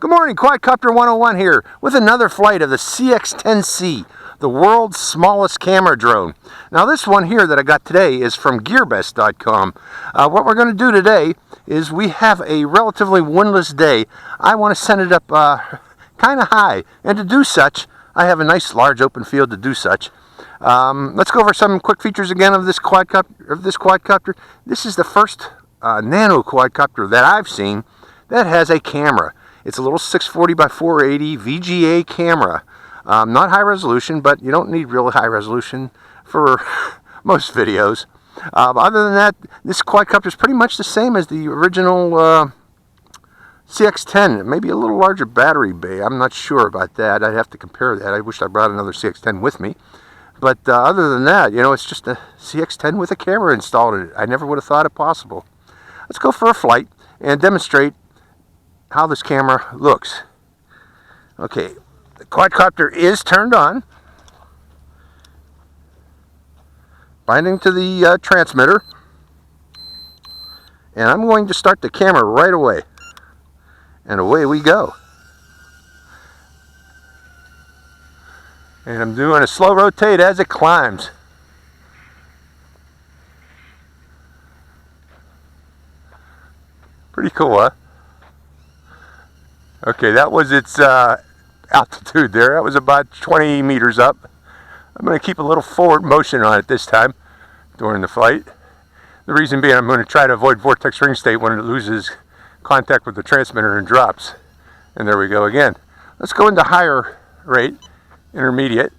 Good morning, Quadcopter 101 here with another flight of the CX-10C, the world's smallest camera drone. Now this one here that I got today is from gearbest.com. What we're going to do today is we have a relatively windless day. I want to send it up kind of high, and to do such, I have a nice large open field to do such. Let's go over some quick features again of this quadcopter. This is the first nano quadcopter that I've seen that has a camera. It's a little 640 by 480 VGA camera. Not high resolution, but you don't need real high resolution for most videos. Other than that, this quadcopter is pretty much the same as the original CX-10. Maybe a little larger battery bay. I'm not sure about that. I'd have to compare that. I wish I brought another CX-10 with me. But other than that, you know, it's just a CX-10 with a camera installed in it. I never would have thought it possible. Let's go for a flight and demonstrate how this camera looks. Okay, the quadcopter is turned on, binding to the transmitter, and I'm going to start the camera right away, and away we go. And I'm doing a slow rotate as it climbs. Pretty cool, huh? Okay, that was its altitude there. That was about 20 meters up. I'm going to keep a little forward motion on it this time during the flight. The reason being, I'm going to try to avoid vortex ring state when it loses contact with the transmitter and drops. And there we go again. Let's go into higher rate, intermediate.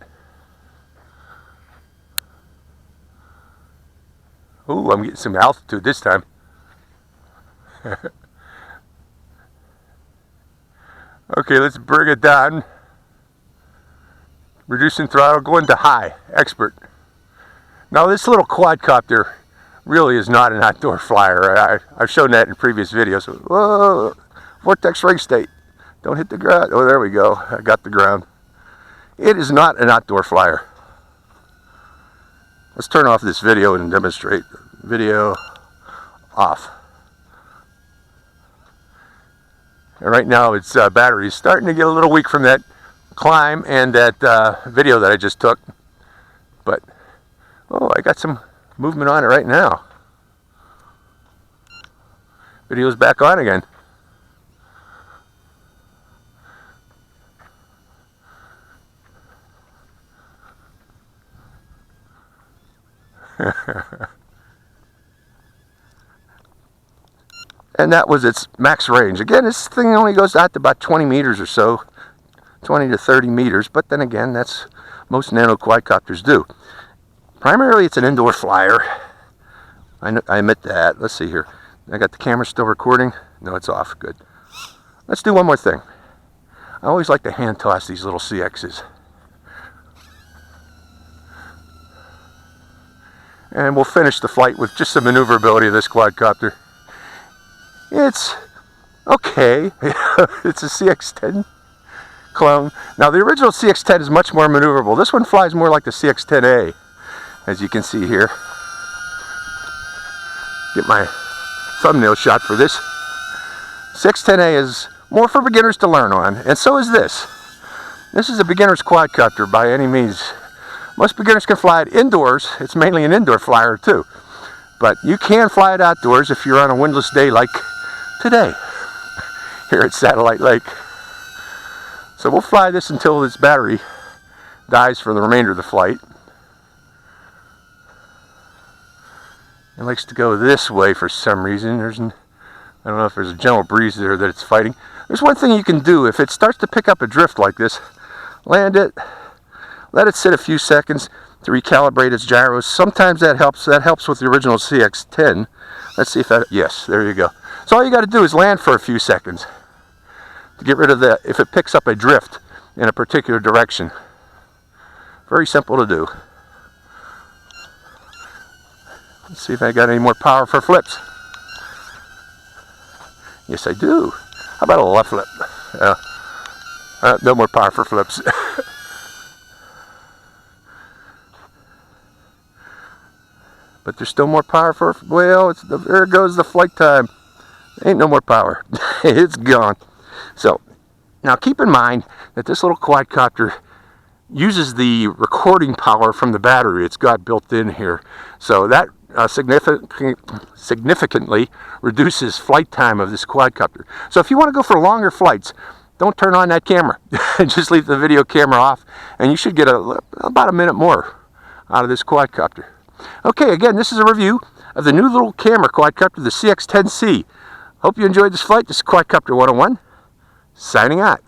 Ooh, I'm getting some altitude this time. Okay, let's bring it down. Reducing throttle, going to high, expert. Now this little quadcopter really is not an outdoor flyer. I've shown that in previous videos. Whoa, vortex ring state. Don't hit the ground. Oh, there we go. I got the ground. It is not an outdoor flyer. Let's turn off this video and demonstrate. Video off. And right now its battery is starting to get a little weak from that climb and that video that I just took. But, oh, I got some movement on it right now. Video's back on again. And that was its max range. Again, this thing only goes out to about 20 meters or so, 20 to 30 meters, but then again, that's most nano quadcopters do. Primarily, it's an indoor flyer. I admit that. Let's see here. I got the camera still recording. No, it's off. Good. Let's do one more thing. I always like to hand toss these little CXs. And we'll finish the flight with just some maneuverability of this quadcopter. It's okay. It's a CX-10 clone. Now the original CX-10 is much more maneuverable. This one flies more like the CX-10A, as you can see here. Get my thumbnail shot for this. CX-10A is more for beginners to learn on, and so is this. This is a beginner's quadcopter by any means. Most beginners can fly it indoors. It's mainly an indoor flyer too. But you can fly it outdoors if you're on a windless day like today here at Satellite Lake. So we'll fly this until this battery dies for the remainder of the flight. It likes to go this way for some reason. I don't know if there's a gentle breeze there that it's fighting. There's one thing you can do. If it starts to pick up a drift like this, land it, let it sit a few seconds to recalibrate its gyros. Sometimes that helps. That helps with the original CX-10. Let's see if that, yes, there you go. So all you got to do is land for a few seconds to get rid of that if it picks up a drift in a particular direction. Very simple to do. Let's see if I got any more power for flips. Yes, I do. How about a left flip? No more power for flips. But there's still more power for, well, there goes the flight time. Ain't no more power. It's gone. So Now keep in mind that this little quadcopter uses the recording power from the battery it's got built in here. So that significantly reduces flight time of this quadcopter. So if you want to go for longer flights, don't turn on that camera. Just leave the video camera off, and you should get about a minute more out of this quadcopter. Okay, again, this is a review of the new little camera quadcopter, the CX-10C. Hope you enjoyed this flight. This is Quadcopter 101, signing out.